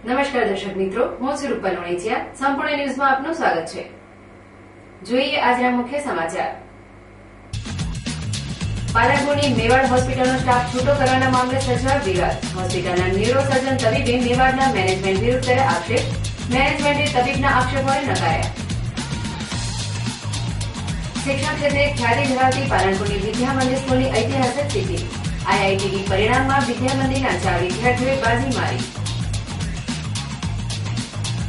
નમસ્કાર દર્શક મિત્રો, હું છું રૂપલ વણેચિયા. સંપૂર્ણ ન્યૂઝમાં આપનું સ્વાગત છે. જોઈએ આજના મુખ્ય સમાચાર. પાલનપુરની મેવાડ હોસ્પિટલનો સ્ટાફ છૂટો કરવાના મામલે સર્જાયો વિવાદ. હોસ્પિટલના ન્યુરોસર્જન તબીબે મેવાડના મેનેજમેન્ટ વિરુદ્ધ કર્યા આક્ષેપ. મેનેજમેન્ટે તબીબના આક્ષેપોને નકાર્યા. શિક્ષણ ક્ષેત્રે ખ્યાતિ ધરાવતી પાલનપુરની વિદ્યા મંદિર સ્કૂલની ઐતિહાસિક સિદ્ધિ. IITની પરિણામમાં વિદ્યા મંદિરના 4 વિદ્યાર્થીઓએ બાજી મારી.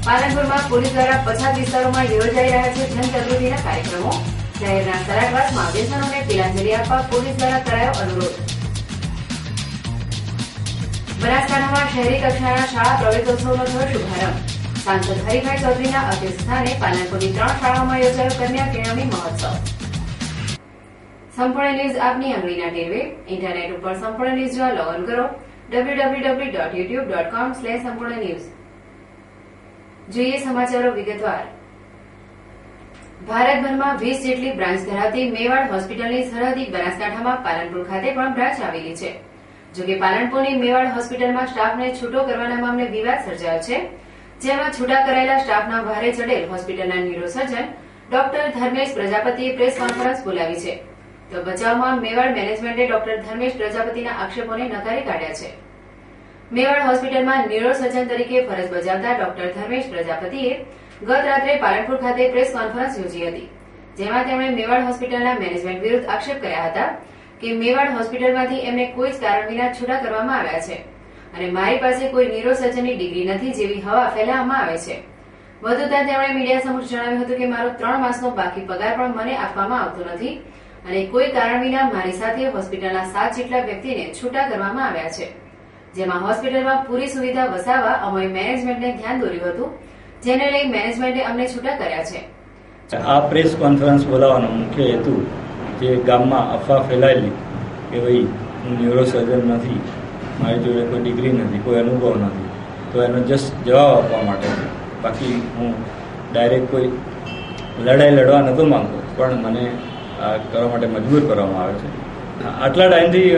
પાલનપુરમાં પોલીસ દ્વારા પછાત વિસ્તારોમાં યોજાઈ રહ્યા છે જનજાગૃતિના કાર્યક્રમો. શહેરના સરાટવાસમાં વ્યસનોને તિલાંજલિ આપવા પોલીસ દ્વારા કરાયો અનુરોધ. બનાસકાંઠામાં શહેરી કક્ષાના શાળા પ્રવેશોત્સવનો થયો શુભારંભ. સાંસદ હરિભાઈ ચૌધરીના અધ્યક્ષ સ્થાને પાલનપુરની 3 શાળાઓમાં યોજાયો કન્યા કેળવણી મહોત્સવ. સંપૂર્ણ ન્યૂઝ આપની આંગળીના ટેરવે. ઇન્ટરનેટ ઉપર સંપૂર્ણ ન્યૂઝ જોવા લોગિન કરો www.youtube.com/સંપૂર્ણ. જોઈએ સમાચારો વિગતવાર. ભારતભરમાં 20 જેટલી બ્રાન્ચ ધરાવતી મેવાડ હોસ્પિટલની સરહદી બનાસકાંઠામાં પાલનપુર ખાતે પણ બ્રાન્ચ આવેલી છે. જોકે પાલનપુરની મેવાડ હોસ્પિટલમાં સ્ટાફને છૂટો કરવાના મામલે વિવાદ સર્જાયો છે. જેમાં છૂટા કરાયેલા સ્ટાફના ભારે ચડેલ હોસ્પિટલના ન્યુરોસર્જન ડોક્ટર ધર્મેશ પ્રજાપતિએ પ્રેસ કોન્ફરન્સ બોલાવી છે. તો બચાવમાં મેવાડ મેનેજમેન્ટે ડોક્ટર ધર્મેશ પ્રજાપતિના આક્ષેપોને નકારી કાઢ્યા છે. મેવાડ હોસ્પિટલમાં ન્યુરોસર્જન તરીકે ફરજ બજાવતા ડોક્ટર ધર્મેશ પ્રજાપતિએ ગત રાત્રે પાલનપુર ખાતે પ્રેસ કોન્ફરન્સ યોજી હતી. જેમાં તેમણે મેવાડ હોસ્પિટલના મેનેજમેન્ટ વિરુદ્ધ આક્ષેપ કર્યા હતા કે મેવાડ હોસ્પિટલમાંથી એમને કોઈ જ કારણ વિના છૂટા કરવામાં આવ્યા છે અને મારી પાસે કોઈ ન્યુરોસર્જનની ડિગ્રી નથી જેવી હવા ફેલાવવામાં આવે છે. વધુમાં તેમણે મીડિયા સમક્ષ જણાવ્યું હતું કે મારો 3 માસનો બાકી પગાર પણ મને આપવામાં આવતો નથી અને કોઈ કારણ વિના મારી સાથે હોસ્પિટલના 7 જેટલા વ્યક્તિને છૂટા કરવામાં આવ્યા છે. જેમાં હોસ્પિટલમાં પૂરી સુવિધા વસાવવા અમે મેનેજમેન્ટને ધ્યાન દોર્યું હતું, જેને લઈ મેનેજમેન્ટે અમને છૂટા કર્યા છે. આ પ્રેસ કોન્ફરન્સ બોલાવવાનો મુખ્ય હેતુ જે ગામમાં અફવા ફેલાયેલી કે ભાઈ હું ન્યુરોસર્જન નથી, મારી જોડે કોઈ ડિગ્રી નથી, કોઈ અનુભવ નથી, તો એનો જસ્ટ જવાબ આપવા માટે છે. બાકી હું ડાયરેક્ટ કોઈ લડાઈ લડવા નહોતો માંગતો, પણ મને આ કરવા માટે મજબૂર કરવામાં આવે છે. આટલા ટાઈમથી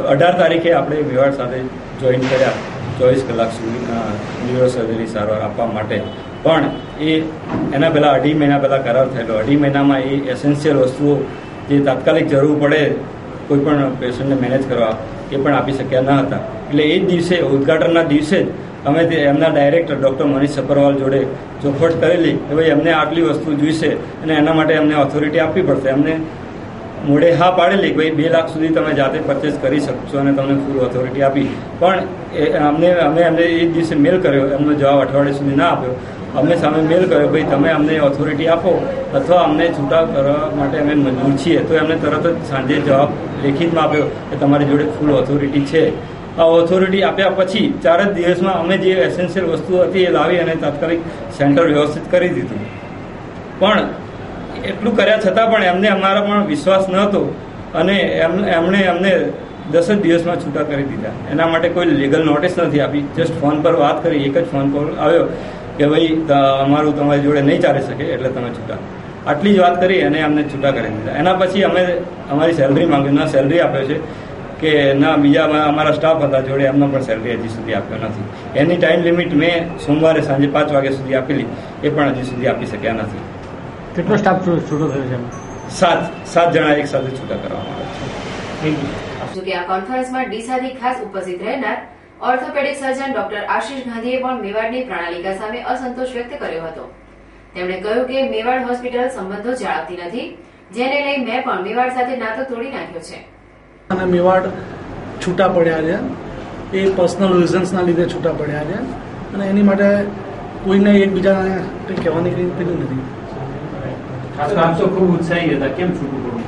18 તારીખે આપણે મેવાડ સાથે જોઈન કર્યા 24 કલાક સુધી ન્યુરોસર્જરી સારવાર આપવા માટે. પણ એના પહેલાં 2.5 મહિના પહેલાં કરાર થયેલો. 2.5 મહિનામાં એ એસેન્શિયલ વસ્તુઓ જે તાત્કાલિક જરૂર પડે કોઈ પણ પેશન્ટને મેનેજ કરવા એ પણ આપી શક્યા ન હતા. એટલે એ જ દિવસે ઉદઘાટનના દિવસે જ અમે એમના ડાયરેક્ટર ડૉક્ટર મનીષ સપરવાલ જોડે ચોખવટ કરેલી કે ભાઈ એમને આટલી વસ્તુ જોઈશે અને એના માટે અમને ઓથોરિટી આપવી પડશે. એમને મોડે હા પાડેલી ભાઈ 2 લાખ સુધી તમે જાતે પરચેસ કરી શકશો અને તમને ફૂલ ઓથોરિટી આપી. પણ અમે એમને એ જ દિવસે મેલ કર્યો, એમનો જવાબ અઠવાડિયા સુધી ના આપ્યો. અમે સામે મેલ કર્યો ભાઈ તમે અમને ઓથોરિટી આપો અથવા અમને છૂટા કરવા માટે અમે મંજૂર છીએ. તો એમને તરત જ સાંજે જવાબ લેખિતમાં આપ્યો કે તમારી જોડે ફૂલ ઓથોરિટી છે. આ ઓથોરિટી આપ્યા પછી 4 જ દિવસમાં અમે જે એસેન્શિયલ વસ્તુઓ હતી એ લાવી અને તાત્કાલિક સેન્ટર વ્યવસ્થિત કરી દીધું. પણ એટલું કર્યા છતાં પણ એમને અમારા પણ વિશ્વાસ ન હતો અને એમણે અમને 10 જ દિવસમાં છૂટા કરી દીધા. એના માટે કોઈ લીગલ નોટિસ નથી આપી, જસ્ટ ફોન પર વાત કરી. એક જ ફોન કોલ આવ્યો કે ભાઈ અમારું તમારી જોડે નહીં ચાલી શકે એટલે તમે છૂટા. આટલી જ વાત કરી અને અમને છૂટા કરી દીધા. એના પછી અમે અમારી સેલરી માંગી, ના સેલરી આપ્યો છે કે ના બીજા અમારા સ્ટાફ હતા જોડે, એમનો પણ સેલરી હજી સુધી આપ્યો નથી. એની ટાઈમ લિમિટ મેં સોમવારે સાંજે 5 વાગ્યા સુધી આપેલી, એ પણ હજી સુધી આપી શક્યા નથી. કેટલો સ્ટાફ છૂટો થયો છે? 7 જણા એક સાથે છૂટા કરવામાં આવે છે. જોકે આ કોન્ફરન્સમાં ડીસાથી ખાસ ઉપસ્થિત રહેનાર ઓર્થોપેડિક સર્જન ડોક્ટર આશીષ ગાંધીએ પણ મેવાડની પ્રણાલિકા સામે અસંતોષ વ્યક્ત કર્યો હતો. તેમણે કહ્યું કે મેવાડ હોસ્પિટલ સંબંધો જાળવતી નથી, જેને લઈ મેં પણ મેવાડ સાથે નાતો તોડી નાખ્યો છે. અને મેવાડ છૂટા પડ્યા છે એ પર્સનલ રીઝન્સના લીધે છૂટા પડ્યા છે અને એની માટે કોઈને એકબીજાને કંઈ કહેવાની પેલું નથી. આપ તો ખૂબ ઉત્સાહી હતા, કેમ છૂટું પડવું?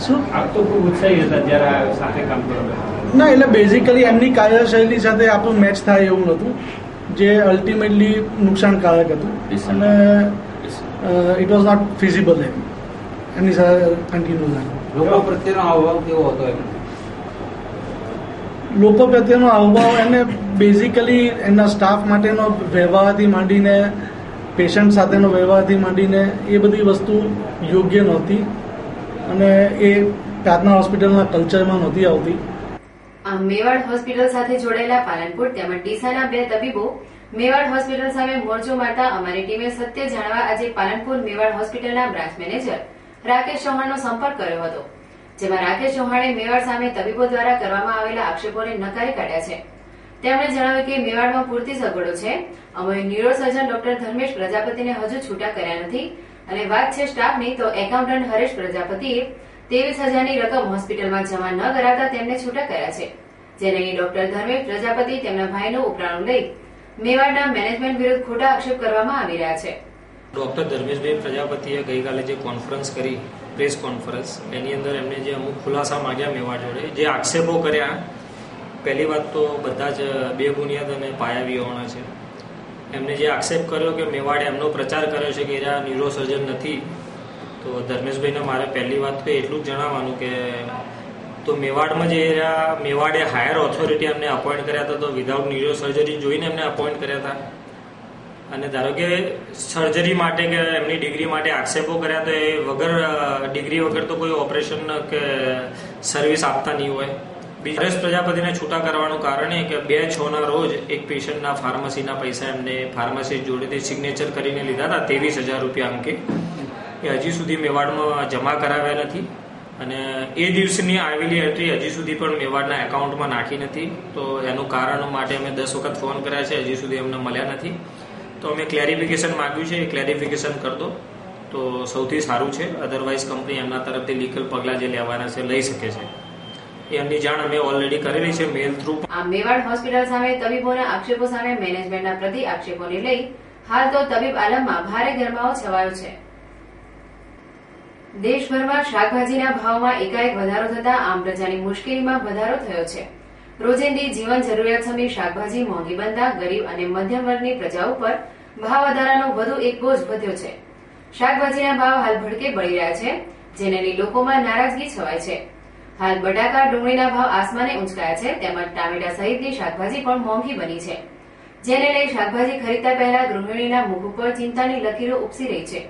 શું આપ તો ખૂબ ઉત્સાહી હતા જ્યારે સાથે કામ કરો? ના, એટલે બેઝિકલી એમની કાર્યશૈલી સાથે આપણું મેચ થાય એવું નહોતું, જે અલ્ટિમેટલી નુકસાનકારક હતું અને ઇટ વોઝ નોટ ફિઝિબલ એમની સાથે કન્ટિન્યુ થાય. લોકો પ્રત્યેનો હાવભાવ કેવો હતો? લોકો પ્રત્યેનો હાવભાવ એને બેઝિકલી એમના સ્ટાફ માટેનો વ્યવહારથી માંડીને પેશન્ટ સાથેનો વ્યવહારથી માંડીને એ બધી વસ્તુ યોગ્ય નહોતી અને એ પ્રાર્થના હોસ્પિટલના કલ્ચરમાં નહોતી આવતી. આમ મેવાડ હોસ્પિટલ સાથે જોડાયેલા પાલનપુર તેમજ ડીસાના 2 તબીબો મેવાડ હોસ્પિટલ સામે મોરચો મારતા અમારી ટીમે સત્ય જાણવા આજે પાલનપુર મેવાડ હોસ્પિટલના બ્રાન્ચ મેનેજર રાકેશ ચૌહાણનો સંપર્ક કર્યો હતો, જેમાં રાકેશ ચૌહાણે મેવાડ સામે તબીબો દ્વારા કરવામાં આવેલા આક્ષેપોને નકારી કાઢ્યા છે. તેમણે જણાવ્યું કે મેવાડમાં પૂરતી સગવડો છે. અમે ન્યુરોસર્જન ડોક્ટર ધર્મેશ પ્રજાપતિને હજુ છૂટા કર્યા નથી અને વાત છે સ્ટાફની તો એકાઉન્ટન્ટ હરેશ પ્રજાપતિએ 23,000ની રકમ હોસ્પિટલમાં જમા ન કરાવતા તેમને છૂટા કર્યા છે, જેને ડોક્ટર ધર્મેશ પ્રજાપતિ તેમના ભાઈનું ઉપરાણું લઈ મેવાડના મેનેજમેન્ટ વિરુદ્ધ ખોટા આક્ષેપ કરવામાં આવી રહ્યા છે. ડોક્ટર ધર્મેશભાઈ પ્રજાપતિએ ગઈકાલે જે કોન્ફરન્સ કરી, પ્રેસ કોન્ફરન્સ, એની અંદર એમને જે અમુક ખુલાસા માંગ્યા મેવાડ જોડે, જે આક્ષેપો કર્યા, પહેલી વાત તો બધા જ બેબુનિયાદ અને પાયા વિહોણા છે. એમને જે આક્ષેપ કર્યો કે મેવાડે એમનો પ્રચાર કર્યો છે કે એ ન્યુરોસર્જન નથી, તો ધર્મેશભાઈને મારે પહેલી વાત તો એટલું જ જણાવવાનું કે તો મેવાડમાં જે મેવાડે હાયર ઓથોરિટી એમને અપોઇન્ટ કર્યા હતા, તો વિધાઉટ ન્યુરોસર્જરી જોઈને એમને અપોઇન્ટ કર્યા હતા. અને ધારો કે સર્જરી માટે કે એમની ડિગ્રી માટે આક્ષેપો કર્યા તો એ વગર ડિગ્રી વગર તો કોઈ ઓપરેશન કે સર્વિસ આપતા નહીં હોય. હરેશ પ્રજાપતિને છૂટા કરવાનું કારણ એ કે 2/6ના રોજ એક પેશન્ટના ફાર્મસીના પૈસા એમને ફાર્મસી જોડેથી સિગ્નેચર કરીને લીધા હતા 23,000 રૂપિયા અંકે. એ હજી સુધી મેવાડમાં જમા કરાવ્યા નથી અને એ દિવસની આવેલી એન્ટ્રી હજી સુધી પણ મેવાડના એકાઉન્ટમાં નાખી નથી. તો એનું કારણ માટે અમે 10 વખત ફોન કર્યા છે, હજી સુધી અમને મળ્યા નથી. તો અમે ક્લેરિફિકેશન માંગ્યું છે, એ ક્લેરિફિકેશન કરી દો તો સૌથી સારું છે. અધરવાઇઝ કંપની એમના તરફથી લીગલ પગલાં જે લેવાના છે લઈ શકે છે. એમની જાણ અમે ઓલરેડી કરેલી છે મેલ થ્રુ. આ મેવાડ હોસ્પિટલ સામે તબીબોના આક્ષેપો સામે મેનેજમેન્ટના પ્રતિ આક્ષેપોને લઈ હાલ તો તબીબ આલમમાં ભારે ગરમાવો છવાયો છે. દેશભરમાં શાકભાજીના ભાવમાં એકાએક વધારો થતા આમ પ્રજાની મુશ્કેલીમાં વધારો થયો છે. રોજિંદી જીવન જરૂરિયાતસમી શાકભાજી મોંઘી બનતા ગરીબ અને મધ્યમ વર્ગની પ્રજા ઉપર ભાવ વધારાનો વધુ એક બોજ વધ્યો છે. શાકભાજીના ભાવ હાલ ભડકે બળી રહ્યા છે, જેને લઈ લોકોમાં નારાજગી છવાય છે. હાલ બટાકા, ડુંગળીના ભાવ આસમાને ઉંચકાયા છે, તેમજ ટામેટા સહિતની શાકભાજી પણ મોંઘી બની છે, જેને લઈ શાકભાજી ખરીદતા પહેલા ગૃહિણીના મુખ ઉપર ચિંતાની લકીરો ઉપસી રહી છે.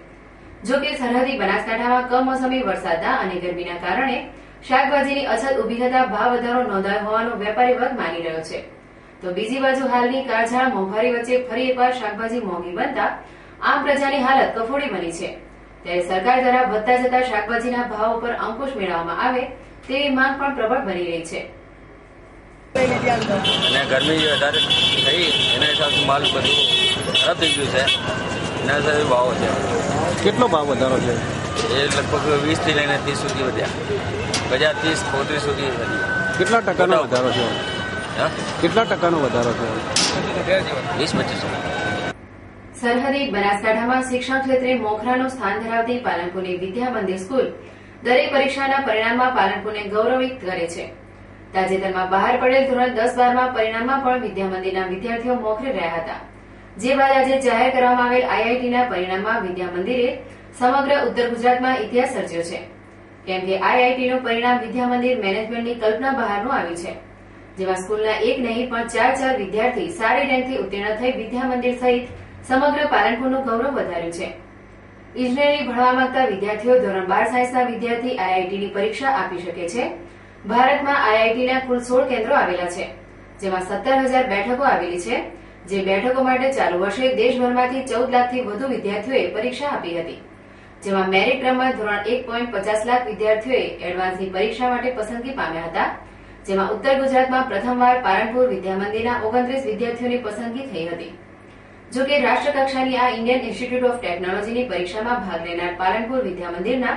જો કે સરહદી બનાસકાંઠામાં કમોસમી વરસાદના અને ગરમીના કારણે શાકભાજીની અછત ઉભી થતા ભાવ વધારો નોંધાયો હોવાનો વેપારી વર્ગ માની રહ્યો છે. તો બીજી બાજુ હાલની કાળઝાળ મોંઘવારી વચ્ચે ફરી એકવાર શાકભાજી મોંઘી બનતા આમ પ્રજાની હાલત કફોડી બની છે. ત્યારે સરકાર દ્વારા વધતા જતા શાકભાજીના ભાવ ઉપર અંકુશ મેળવવામાં આવે તેવી માંગ પણ પ્રબળ બની રહી છે. અને ગરમી વધારે થઈ એના હિસાબે માલ બધું ખરાબ થઈ ગયું છે. એના હિસાબે ભાવ છે. કેટલો ભાવ વધારો છે? એ લગભગ 20 થી લઈને 30 સુધી વધ્યા. 30-35 સુધી વધી. કેટલા ટકાનો વધારો છે? કેટલા ટકાનો વધારો છે? 20-25%. સરહદી બનાસકાંઠામાં શિક્ષણ ક્ષેત્રે મોખરાનું સ્થાન ધરાવતી પાલનપુરની વિદ્યા મંદિર સ્કૂલ દરેક પરીક્ષાના પરિણામમાં પાલનપુરને ગૌરવિત કરે છે. તાજેતરમાં બહાર પડેલ ધોરણ 10-12માં પરિણામમાં પણ વિદ્યા મંદિરના વિદ્યાર્થીઓ મોખરે રહ્યા હતા. જે બાદ આજે જાહેર કરવામાં આવેલ આઈઆઈટીના પરિણામમાં વિદ્યા મંદિરે સમગ્ર ઉત્તર ગુજરાતમાં ઇતિહાસ સર્જ્યો છે. કેમ કે આઈઆઈટીનું પરિણામ વિદ્યા મંદિર મેનેજમેન્ટની કલ્પના બહારનું આવ્યું છે, જેમાં સ્કૂલના એક નહીં પણ 4 વિદ્યાર્થી સારી રેન્કથી ઉત્તીર્ણ થઈ વિદ્યા મંદિર સહિત સમગ્ર પાલનપુરનું ગૌરવ વધાર્યું છે. ઇજનેરી ભણવા માંગતા વિદ્યાર્થીઓ ધોરણ 12 સાયન્સના વિદ્યાર્થી આઈઆઈટીની પરીક્ષા આપી શકે છે. ભારતમાં આઈઆઈટીના કુલ 16 કેન્દ્રો આવેલા છે, જેમાં 17,000 બેઠકો આવેલી છે. જે બેઠકો માટે ચાલુ વર્ષે દેશભરમાંથી 14 લાખથી વધુ વિદ્યાર્થીઓએ પરીક્ષા આપી હતી, જેમાં મેરિટ ક્રમમાં ધોરણ 1.50 લાખ વિદ્યાર્થીઓએ એડવાન્સની પરીક્ષા માટે પસંદગી પામ્યા હતા. જેમાં ઉત્તર ગુજરાતમાં પ્રથમવાર પાલનપુર વિદ્યા મંદિરના 29 વિદ્યાર્થીઓની પસંદગી થઈ હતી. જો કે રાષ્ટ્રકક્ષાની આ ઇન્ડિયન ઇન્સ્ટિટ્યૂટ ઓફ ટેકનોલોજીની પરીક્ષામાં ભાગ લેનાર પાલનપુર વિદ્યા મંદિરના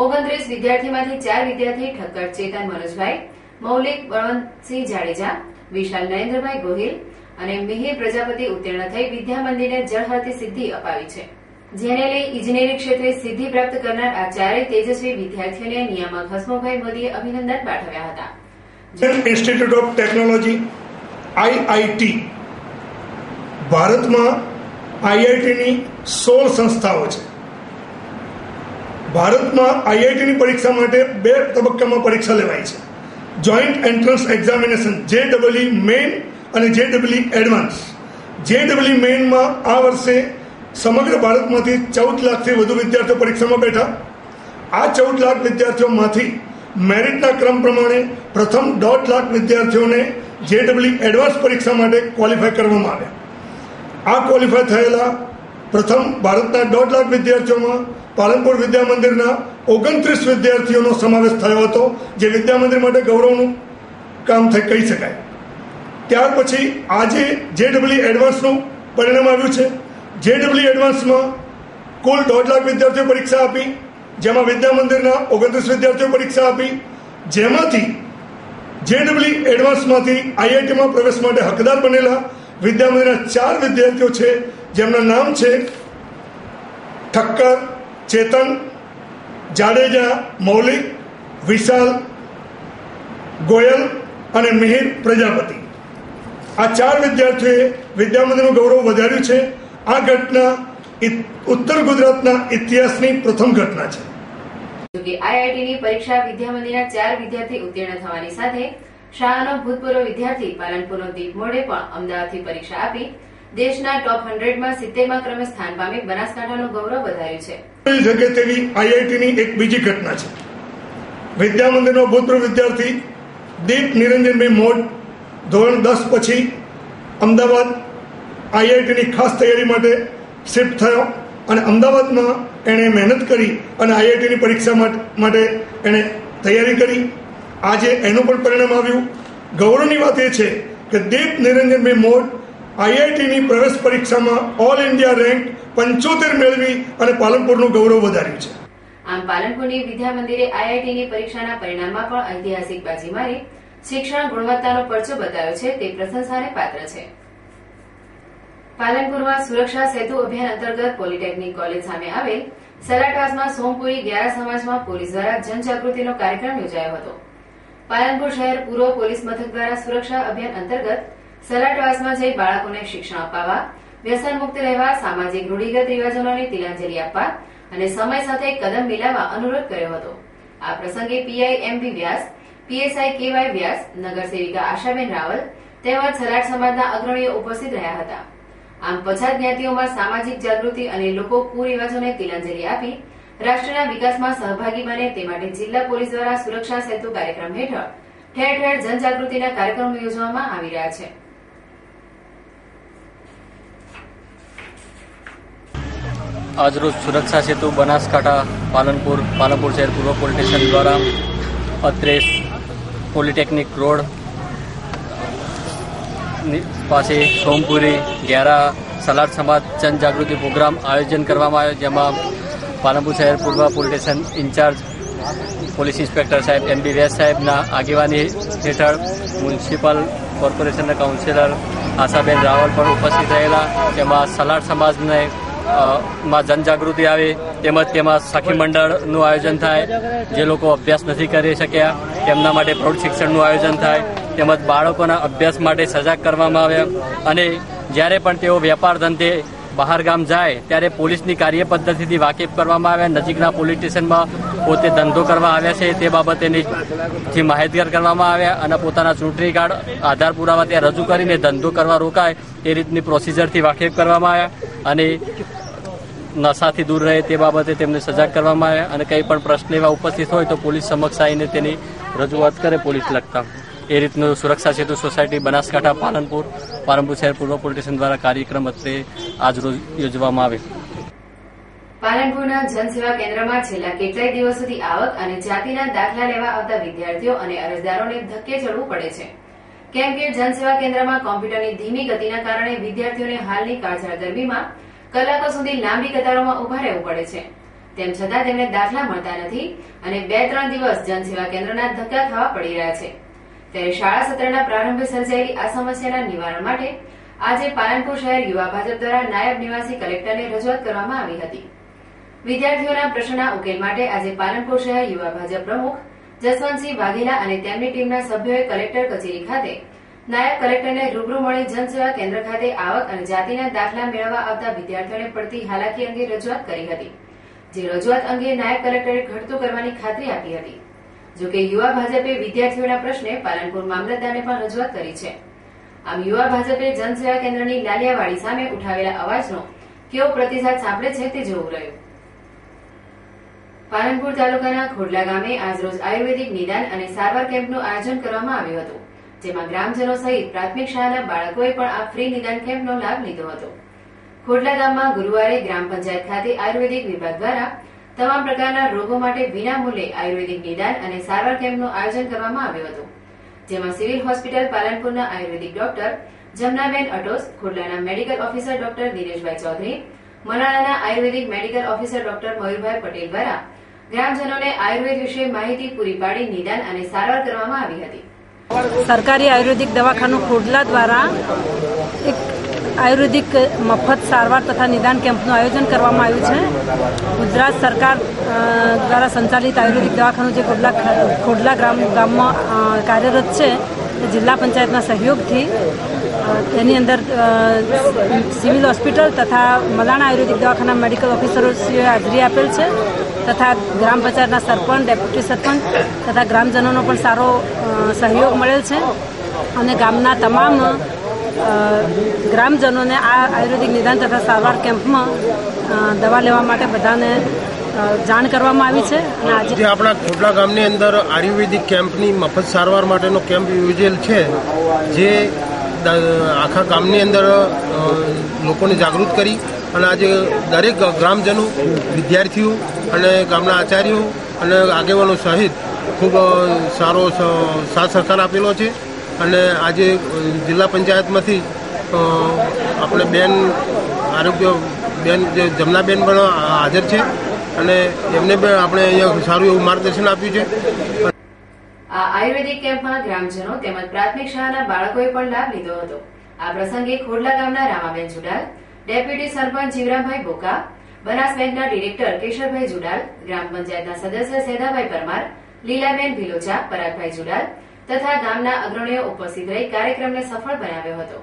29 વિદ્યાર્થીમાંથી 4 વિદ્યાર્થી ઠક્કર ચેતન મનોજભાઈ, મૌલિક બળવંતસિંહ જાડેજા, વિશાલ નરેન્દ્રભાઈ ગોહિલ અને મિહિર પ્રજાપતિ ઉત્તીર્ણ થઈ વિદ્યા મંદિરને જળહળતી સિદ્ધિ અપાવી છે. જેને લઈ ઇજનેરી ક્ષેત્રે સિદ્ધિ પ્રાપ્ત કરનાર આ ચારેય તેજસ્વી વિદ્યાર્થીઓને નિયામક હસમુખભાઈ મોદીએ અભિનંદન પાઠવ્યા હતા. ઇન્સ્ટિટ્યૂટ ઓફ ટેકનોલોજી આઈઆઈટી ભારતમાં આઈઆઈટીની 16 સંસ્થાઓ છે. ભારતમાં આઈઆઈટીની પરીક્ષા માટે 2 તબક્કામાં પરીક્ષા લેવાય છે. Joint entrance examination JEE main અને JEE એડવાન્સ. JEE મેઇનમાં આ વર્ષે સમગ્ર ભારતમાંથી 14 લાખથી વધુ વિદ્યાર્થીઓ પરીક્ષામાં બેઠા. આ 14 લાખ વિદ્યાર્થીઓમાંથી મેરિટના ક્રમ પ્રમાણે પ્રથમ 1.5 લાખ વિદ્યાર્થીઓને JEE એડવાન્સ પરીક્ષા માટે ક્વોલિફાય કરવામાં આવ્યા. આ ક્વોલિફાય થયેલા પ્રથમ ભારતના 1.5 લાખ વિદ્યાર્થીઓમાં પાલનપુર વિદ્યા મંદિરના 29 વિદ્યાર્થીઓનો સમાવેશ થયો હતો, જે વિદ્યા મંદિર માટે ગૌરવનું કામ કહી શકાય. ત્યાર પછી આજે JEE એડવાન્સનું પરિણામ આવ્યું છે. JEE એડવાન્સમાં કુલ 1.5 લાખ વિદ્યાર્થીઓ પરીક્ષા આપી, જેમાં વિદ્યા મંદિરના 29 વિદ્યાર્થીઓ પરીક્ષા આપી, જેમાંથી JEE એડવાન્સમાંથી IITમાં પ્રવેશ માટે હકદાર બનેલા વિદ્યા મંદિરના 4 વિદ્યાર્થીઓ છે, જેમના નામ છે ઠક્કર ચેતન, જાડેજા મૌલિક, વિશાલ ગોયલ અને મિહિર પ્રજાપતિ. આ 4 વિદ્યાર્થીઓએ વિદ્યા મંદિરનું ગૌરવ વધાર્યું છે. આ ઘટના ઉત્તર ગુજરાતના ઇતિહાસની પ્રથમ ઘટના છે. જોકે IITની પરીક્ષા વિદ્યા મંદિરના 4 વિદ્યાર્થી ઉત્તીર્ણ થવાની સાથે શાળાનો ભૂતપૂર્વ વિદ્યાર્થી પાલનપુરનો દીપ મોડે પણ અમદાવાદથી પરીક્ષા આપી દેશના ટોપ 100માં 70મા ક્રમે સ્થાન પામી બનાસકાંઠાનું ગૌરવ વધાર્યું છે. શકે તેવી IITની એક બીજી ઘટના છે. વિદ્યા મંદિરનો ભૂતપૂર્વ વિદ્યાર્થી દીપ નિરંજનભાઈ મોડ ધોરણ 10 પછી અમદાવાદ IITની ખાસ તૈયારી માટે શિફ્ટ થયો અને અમદાવાદમાં એણે મહેનત કરી અને IITની પરીક્ષા માટે એણે તૈયારી કરી. આજે એનું પણ પરિણામ આવ્યું. ગૌરવની વાત એ છે કે દીપ નિરંજનભાઈ મોડ IITની પ્રવેશ પરીક્ષામાં ઓલ ઇન્ડિયા રેન્ક 75 મેળવી અને પાલનપુરનું ગૌરવ વધાર્યું છે. આમ પાલનપુરની વિદ્યા મંદિરે IITની પરીક્ષાના પરિણામમાં પણ ઐતિહાસિક બાજી મારી શિક્ષણ ગુણવત્તાનો પરચો બતાવ્યો છે, તે પ્રશંસાને પાત્ર છે. પાલનપુરમાં સુરક્ષા સેતુ અભિયાન અંતર્ગત પોલિટેકનિક કોલેજ સામે આવેલ સલાટવાસમાં સોમપુરી ગ્યારા સમાજમાં પોલીસ દ્વારા જનજાગૃતિનો કાર્યક્રમ યોજાયો હતો. પાલનપુર શહેર પૂર્વ પોલીસ મથક દ્વારા સુરક્ષા અભિયાન અંતર્ગત સલાટવાસમાં જઈ બાળકોને શિક્ષણ અપાવવા, વ્યસન મુક્ત રહેવા, સામાજિક રૂઢિગત રિવાજોને તિલાંજલિ આપવા અને સમય સાથે કદમ મિલાવવા અનુરોધ કર્યો હતો. આ પ્રસંગે PI MP વ્યાસ, PSI KY વ્યાસ, નગરસેવિકા આશાબેન રાવલ તેમજ સલાટ સમાજના અગ્રણીઓ ઉપસ્થિત રહ્યા હતા. આમ પછાત જ્ઞાતિઓમાં સામાજિક જાગૃતિ અને લોકો કુરિવાજોને તિલાંજલિ આપી રાષ્ટ્રના વિકાસમાં સહભાગી બને તે માટે જિલ્લા પોલીસ દ્વારા સુરક્ષા સેતુ કાર્યક્રમ હેઠળ ઠેર ઠેર જનજાગૃતિના કાર્યક્રમો યોજવામાં આવી રહ્યા છે. આજરોજ સુરક્ષા સેતુ બનાસકાંઠા પાલનપુર શહેર પૂર્વ પોલીસ સ્ટેશન દ્વારા અત્રે પોલિટેકનિક રોડ પાસે સોમપુરી ગ્યારા સલાટ સમાજ જનજાગૃતિ પ્રોગ્રામ આયોજન કરવામાં આવ્યો, જેમાં પાલનપુર શહેર પૂર્વ police station incharge police inspector સાહેબ MB વ્યાસ સાહેબના આગેવાની હેઠળ મ્યુનિસિપલ કોર્પોરેશનના કાઉન્સિલર આશાબેન રાવલ પણ ઉપસ્થિત રહેલા. તેમાં સલાટ સમાજને માં જનજાગૃતિ આવે તેમજ તેમાં સખી મંડળનું આયોજન થાય, જે લોકો અભ્યાસ નથી કરી શક્યા તેમના માટે પ્રૌઢ શિક્ષણનું આયોજન થાય, તેમજ બાળકોના અભ્યાસ માટે સજાગ કરવામાં આવે અને જ્યારે પણ તેઓ વેપાર ધંધે બહાર ગામ જાય ત્યારે પોલીસની કાર્ય પદ્ધતિથી વાકેફ કરવામાં આવે. નજીકના પોલીસ સ્ટેશનમાં પોતે ધંધો કરવા આવ્યા છે તે બાબતેની માહિતગાર કરવામાં આવ્યા અને પોતાના ચૂંટણી કાર્ડ આધાર પુરાવા ત્યાં રજૂ કરીને ધંધો કરવા રોકાય તે રીતની પ્રોસિજરથી વાકેફ કરવામાં આવ્યા અને નશાથી દૂર રહે તે બાબતે તેમને સજાગ કરવામાં આવ્યા અને કંઈ પણ પ્રશ્ન એવા ઉપસ્થિત હોય તો પોલીસ સમક્ષ આવીને તેની રજૂઆત કરે પોલીસ લગતા. એ રીતનું સુરક્ષા સેતુ સોસાયટી બનાસકાંઠા પાલનપુર શહેર પૂર્વ પોલીસ સ્ટેશન દ્વારા કાર્યક્રમ અત્રે આજરોજ યોજવામાં આવે. પાલનપુરના જનસેવા કેન્દ્રમાં છેલ્લા કેટલાય દિવસોથી આવક અને જાતિના દાખલા લેવા આવતા વિદ્યાર્થીઓ અને અરજદારોને ધક્કે ચડવું પડે છે, કેમ કે જનસેવા કેન્દ્રમાં કોમ્પ્યુટરની ધીમી ગતિના કારણે વિદ્યાર્થીઓને હાલની કાળઝાળ ગરમીમાં કલાકો સુધી લાંબી કતારોમાં ઉભા રહેવું પડે છે. તેમ છતાં તેમને દાખલા મળતા નથી અને 2-3 દિવસ જનસેવા કેન્દ્રના ધક્કા ખાવા પડી રહ્યા છે. ત્યારે શાળા સત્રના પ્રારંભે સર્જાયેલી આ સમસ્યાના નિવારણ માટે આજે પાલનપુર શહેર યુવા ભાજપ દ્વારા નાયબ નિવાસી કલેક્ટરને રજૂઆત કરવામાં આવી હતી. વિદ્યાર્થીઓના પ્રશ્નના ઉકેલ માટે આજે પાલનપુર શહેર યુવા ભાજપ પ્રમુખ જસવંતસિંહ વાઘેલા અને તેમની ટીમના સભ્યોએ કલેક્ટર કચેરી ખાતે નાયબ કલેક્ટરને રૂબરૂ મળી જનસેવા કેન્દ્ર ખાતે આવક અને જાતિના દાખલા મેળવવા આવતા વિદ્યાર્થીઓને પડતી હાલાકી અંગે રજૂઆત કરી હતી. જે રજૂઆત અંગે નાયબ કલેક્ટરે ઘટતું કરવાની ખાતરી આપી હતી. જોકે યુવા ભાજપે વિદ્યાર્થીઓના પ્રશ્ને પાલનપુર મામલતદારને પણ રજૂઆત કરી છે. આમ યુવા ભાજપે જનસેવા કેન્દ્રની લાલિયાવાડી સામે ઉઠાવેલા અવાજનો કેવો પ્રતિસાદ સાંભળે છે તે જોવું રહ્યું. પાલનપુર તાલુકાના ખોડલા ગામે આજરોજ આયુર્વેદિક નિદાન અને સારવાર કેમ્પનું આયોજન કરવામાં આવ્યું હતું, જેમાં ગ્રામજનો સહિત પ્રાથમિક શાળાના બાળકોએ પણ આ ફ્રી નિદાન કેમ્પનો લાભ લીધો હતો. ખોડલા ગામમાં ગુરુવારે ગ્રામ પંચાયત ખાતે આયુર્વેદિક વિભાગ દ્વારા તમામ પ્રકારના રોગો માટે વિનામૂલ્યે આયુર્વેદિક નિદાન અને સારવાર કેમ્પનું આયોજન કરવામાં આવ્યું હતું, જેમાં સિવિલ હોસ્પિટલ પાલનપુરના આયુર્વેદિક ડોક્ટર જમનાબેન અટોસ, ખોડલાના medical officer doctor Dineshbhai Chaudhari, મનાળાના આયુર્વેદિક medical officer doctor Mayurbhai Patel દ્વારા ગ્રામજનોને આયુર્વેદ વિશે માહિતી પૂરી પાડી નિદાન અને સારવાર કરવામાં આવી હતી. સરકારી આયુર્વેદિક દવાખાનું ખોડલા દ્વારા એક આયુર્વેદિક મફત સારવાર તથા નિદાન કેમ્પનું આયોજન કરવામાં આવ્યું છે. ગુજરાત સરકાર દ્વારા સંચાલિત આયુર્વેદિક દવાખાનું જે ખોડલા ગામમાં કાર્યરત છે, તે જિલ્લા પંચાયતના સહયોગથી તેની અંદર સિવિલ હોસ્પિટલ તથા મલાણા આયુર્વેદિક દવાખાના મેડિકલ ઓફિસરોએ હાજરી આપેલ છે તથા ગ્રામ પંચાયતના સરપંચ, ડેપ્યુટી સરપંચ તથા ગ્રામજનોનો પણ સારો સહયોગ મળેલ છે અને ગામના તમામ ગ્રામજનોને આ આયુર્વેદિક નિદાન તથા સારવાર કેમ્પમાં દવા લેવા માટે બધાને જાણ કરવામાં આવી છે. અને આજે આપણા ખોડલા ગામની અંદર આયુર્વેદિક કેમ્પની મફત સારવાર માટેનો કેમ્પ યોજેલ છે, જે આખા ગામની અંદર લોકોને જાગૃત કરી અને આજે દરેક ગ્રામજનો, વિદ્યાર્થીઓ અને ગામના આચાર્યો અને આગેવાનો સહિત ખૂબ સારો સાથ સહકાર આપેલો છે. અને આજે જિલ્લા પંચાયતમાંથી આપણે બેન આરોગ્ય બેન જે જમનાબેન પણ હાજર છે અને એમને પણ આપણે અહીંયા સારું એવું માર્ગદર્શન આપ્યું છે. આ આયુર્વેદિક કેમ્પમાં ગ્રામજનો તેમજ પ્રાથમિક શાળાના બાળકોએ પણ લાભ લીધો હતો. આ પ્રસંગે ખોડલા ગામના રામાબેન જુડાલ, ડેપ્યુટી સરપંચ જીવરામભાઈ બોકા, બનાસ બેંકના ડિરેક્ટર કેશરભાઈ જુડાલ, ગ્રામ પંચાયતના સદસ્ય સેદાભાઈ પરમાર, લીલાબેન ભીલોચા, પરાગભાઈ જુડાલ તથા ગામના અગ્રણીઓ ઉપસ્થિત રહી કાર્યક્રમને સફળ બનાવ્યો હતો.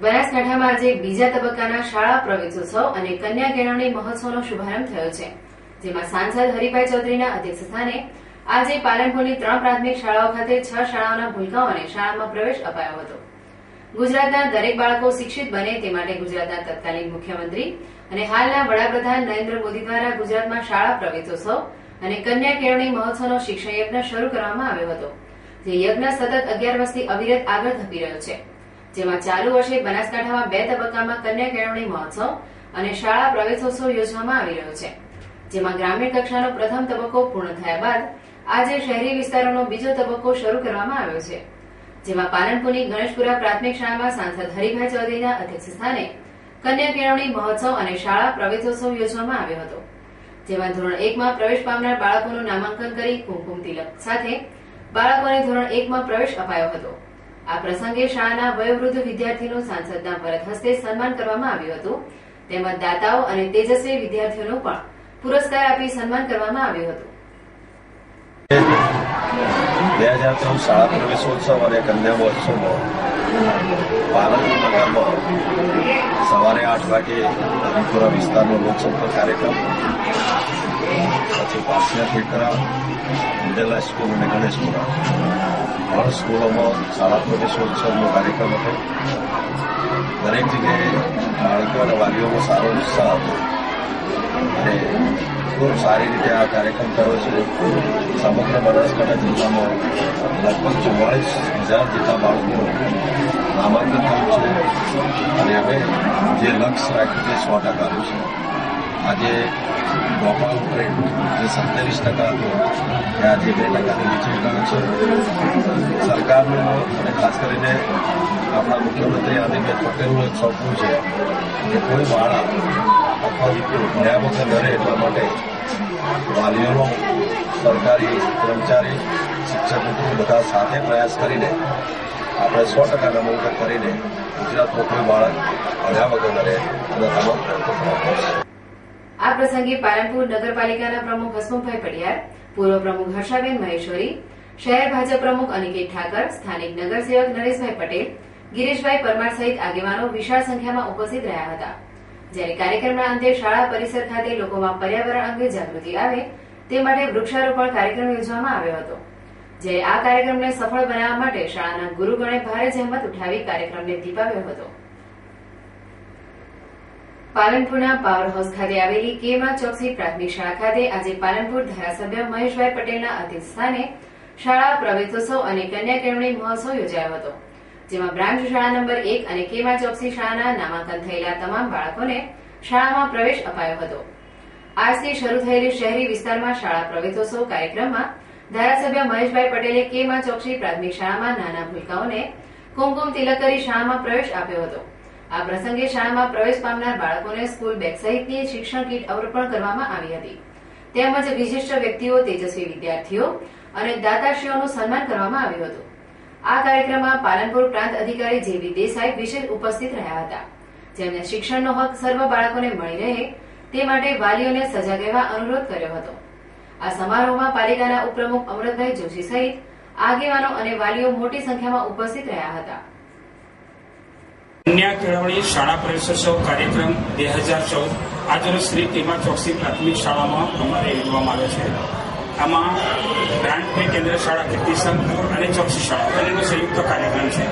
બનાસકાંઠામાં આજે બીજા તબક્કાના શાળા પ્રવેશોત્સવ અને કન્યા કેળવણી મહોત્સવનો શુભારંભ થયો છે, જેમાં સાંસદ હરિભાઈ ચૌધરીના અધ્યક્ષસ્થાને આજે પાલનપુરની 3 પ્રાથમિક શાળાઓ ખાતે 6 શાળાઓના ભૂલકાઓને શાળામાં પ્રવેશ અપાયો હતો. ગુજરાતના દરેક બાળકો શિક્ષિત બને તે માટે ગુજરાતના તત્કાલીન મુખ્યમંત્રી અને હાલના વડાપ્રધાન નરેન્દ્ર મોદી દ્વારા ગુજરાતમાં શાળા પ્રવેશોત્સવ અને કન્યા કેળવણી મહોત્સવનો શિક્ષણ યજ્ઞ શરૂ કરવામાં આવ્યો હતો, જે યજ્ઞ સતત 11 વર્ષથી અવિરત આગળ ધપી રહ્યો છે, જેમાં ચાલુ વર્ષે બનાસકાંઠામાં 2 તબક્કામાં કન્યા કેળવણી મહોત્સવ અને શાળા પ્રવેશોત્સવ યોજવામાં આવી રહ્યો છે, જેમાં ગ્રામીણ કક્ષાનો પ્રથમ તબક્કો પૂર્ણ થયા બાદ આજે શહેરી વિસ્તારોનો બીજો તબક્કો શરૂ કરવામાં આવ્યો છે, જેમાં પાલનપુરની ગણેશપુરા પ્રાથમિક શાળામાં સાંસદ હરિભાઈ ચૌધરીના અધ્યક્ષસ્થાને કન્યા કેળવણી મહોત્સવ અને શાળા પ્રવેશોત્સવ યોજવામાં આવ્યો હતો, જેમાં ધોરણ 1માં પ્રવેશ પામનાર બાળકોનું નામાંકન કરી કુમકુમ તિલક સાથે બાળકોને ધોરણ 1માં પ્રવેશ અપાયો હતો. આ પ્રસંગે શાળાના વયોવૃદ્ધ વિદ્યાર્થીનું સાંસદના વરદ હસ્તે સન્માન કરવામાં આવ્યું હતું, તેમજ દાતાઓ અને તેજસ્વી વિદ્યાર્થીઓનું પણ પુરસ્કાર આપી સન્માન કરવામાં આવ્યું હતું. 2013 શાળા પ્રવેશોત્સવ અને કન્યા મહોત્સવમાં પાલનપુર નગરમાં સવારે 8 વાગે હરિપુરા વિસ્તારનો લોકસંપર્ક કાર્યક્રમ, પછી પાસિયા થેકરા, મંડેલા સ્કૂલ અને ગણેશપુરા 3 સ્કૂલોમાં શાળા પ્રવેશોત્સવનો કાર્યક્રમ હતો. દરેક જગ્યાએ બાળકો અને વાલીઓમાં સારો ઉત્સાહ હતો અને ખૂબ સારી રીતે આ કાર્યક્રમ કર્યો છે. સમગ્ર બનાસકાંઠા જિલ્લામાં લગભગ 44,000 જેટલા બાળકોનું નામાંકન થયું છે અને અમે જે લક્ષ્ય રાખ્યું છે 100% છે. આજે ડ્રોપઆઉટ રેટ જે 27% હતો એ આજે 2%ની નીચે ગયો છે. સરકારનું અને ખાસ કરીને આપણા મુખ્યમંત્રી આનંદીબેન પટેલનું એક સપનું છે કે કોઈ બાળક અથવા દીકરો ભણ્યા વગર ન રહે, એટલા માટે વાલીઓનો, સરકારી કર્મચારી, શિક્ષકો બધા સાથે પ્રયાસ કરીને આપણે 100% નામાંકન કરીને ગુજરાતમાં કોઈ બાળક ભણ્યા વગર ન રહે અને તમામ પ્રયત્નો કરવા પડશે. આ પ્રસંગે પાલનપુર નગરપાલિકાના પ્રમુખ હસમુખભાઈ પડિયાર, પૂર્વ પ્રમુખ હર્ષાબેન મહેશ્વરી, શહેર ભાજપ પ્રમુખ અનિકેત ઠાકર, સ્થાનિક નગરસેવક નરેશભાઈ પટેલ, ગિરીશભાઈ પરમાર સહિત આગેવાનો વિશાળ સંખ્યામાં ઉપસ્થિત રહ્યા હતા. જ્યારે કાર્યક્રમના અંતે શાળા પરિસર ખાતે લોકોમાં પર્યાવરણ અંગે જાગૃતિ આવે તે માટે વૃક્ષારોપણ કાર્યક્રમ યોજવામાં આવ્યો હતો. જ્યારે આ કાર્યક્રમને સફળ બનાવવા માટે શાળાના ગુરુગણે ભારે જહેમત ઉઠાવી કાર્યક્રમને દીપાવ્યો હતો. પાલનપુરના પાવર હાઉસ ખાતે આવેલી કેમા ચોકસી પ્રાથમિક શાળા ખાતે આજે પાલનપુર ધારાસભ્ય મહેશભાઈ પટેલના અધ્યક્ષસ્થાને શાળા પ્રવેશોત્સવ અને કન્યા કેળવણી મહોત્સવ યોજાયો હતો, જેમાં બ્રાન્ચ શાળા નંબર 1 અને કેમા ચોકસી શાળાના નામાંકન થયેલા તમામ બાળકોને શાળામાં પ્રવેશ અપાયો હતો. આજથી શરૂ થયેલી શહેરી વિસ્તારમાં શાળા પ્રવેશોત્સવ કાર્યક્રમમાં ધારાસભ્ય મહેશભાઈ પટેલે કેમા ચોકસી પ્રાથમિક શાળામાં નાના ભૂલકાઓને કુમકુમ તિલક કરી શાળામાં પ્રવેશ આપ્યો હતો. આ પ્રસંગે શાળામાં પ્રવેશ પામનાર બાળકોને સ્કૂલ બેગ સહિતની શિક્ષણ કીટ અર્પણ કરવામાં આવી હતી, તેમજ વિશિષ્ટ વ્યક્તિઓ, તેજસ્વી વિદ્યાર્થીઓ અને દાતાશ્રીઓનું સન્માન કરવામાં આવ્યું હતું. આ કાર્યક્રમમાં પાલનપુર પ્રાંત અધિકારી જે.બી. દેસાઈ વિશેષ ઉપસ્થિત રહ્યા હતા, જેમને શિક્ષણનો હક સર્વ બાળકોને મળી રહે તે માટે વાલીઓને સજાગ રહેવા અનુરોધ કર્યો હતો. આ સમારોહમાં પાલિકાના ઉપપ્રમુખ અમૃતભાઈ જોશી સહિત આગેવાનો અને વાલીઓ મોટી સંખ્યામાં ઉપસ્થિત રહ્યા હતા. કન્યા કેળવણી શાળા પ્રવેશોત્સવ કાર્યક્રમ 2014 આજરોજ શ્રી કેમા ચોકસી પ્રાથમિક શાળામાં અમારે યોજવામાં આવ્યો છે. આમાં બ્રાન્ચ કેન્દ્ર શાળા કીર્તિસંઘ અને ચોકસી શાળા બંનેનો સંયુક્ત કાર્યક્રમ છે.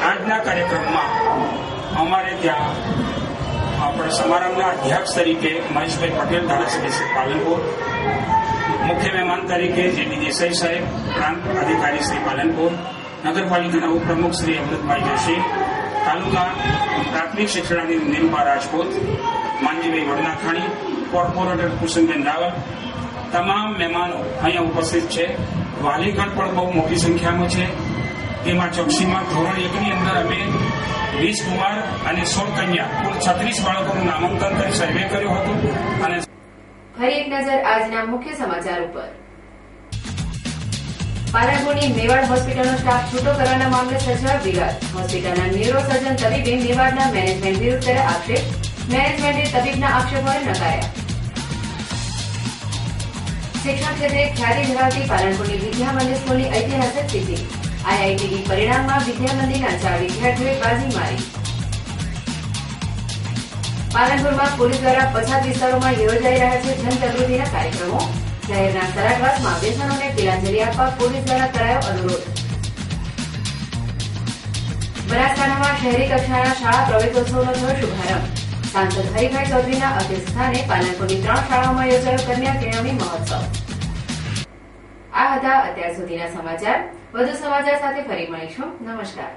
આજના કાર્યક્રમમાં અમારે ત્યાં આપણા સમારંભના અધ્યક્ષ તરીકે મહેશભાઈ પટેલ, ધારાસભ્ય શ્રી પાલનપુર, મુખ્ય મહેમાન તરીકે જે.બી. દેસાઈ સાહેબ, પ્રાંત અધિકારી શ્રી પાલનપુર, નગરપાલિકાના ઉપપ્રમુખ શ્રી અમૃતભાઈ જોશી, તાલુકા પ્રાથમિક શિક્ષણાધિકારી નીરુબા રાજપૂત, માનજીભાઈ વડનાથાણી, કોર્પોરેટર કુસુમબેન રાવલ, તમામ મહેમાનો અહીંયા ઉપસ્થિત છે. વાલીગણ પણ બહુ મોટી સંખ્યામાં છે. તેમાં ચોકસીમાં ધોરણ 1ની અંદર અમે 20 કુમાર અને 16 કન્યા કુલ 36 બાળકોનું નામાંકન કરી સર્વે કર્યો હતો. અને ફરી એક નજર આજના મુખ્ય સમાચાર ઉપર. પાલનપુરની મેવાડ હોસ્પિટલનો સ્ટાફ છૂટો કરવાના મામલે સર્જાયો વિવાદ. હોસ્પિટલના ન્યુરોસર્જન તબીબે મેવાડના મેનેજમેન્ટ વિરુદ્ધ કર્યા આક્ષેપ. મેનેજમેન્ટે તબીબના આક્ષેપોને નકાર્યા. શિક્ષણ ક્ષેત્રે ખ્યાતિ ધરાવતી પાલનપુરની વિદ્યા મંદિર સ્કૂલની ઐતિહાસિક સિદ્ધિ. આઈઆઈટીડી પરિણામમાં વિદ્યા મંદિરના 4 વિદ્યાર્થીઓએ બાજી મારી. પાલનપુરમાં પોલીસ દ્વારા પછાત વિસ્તારોમાં યોજાઈ રહ્યા છે જનજાગૃતિના કાર્યક્રમો. શહેરના સરાટવાસમાં વ્યસનોને તિલાંજલિ આપવા પોલીસ દ્વારા કરાયો અનુરોધ. બનાસકાંઠામાં શહેરી કક્ષાના શાળા પ્રવેશોત્સવનો થયો શુભારંભ. સાંસદ હરિભાઈ ચૌધરીના અધ્યક્ષસ્થાને પાલનપુરની 3 શાળાઓમાં યોજાયો કન્યા કેળવણી મહોત્સવ. આ હતા અત્યાર સુધીના સમાચાર. વધુ સમાચાર સાથે ફરી મળીશું. નમસ્કાર.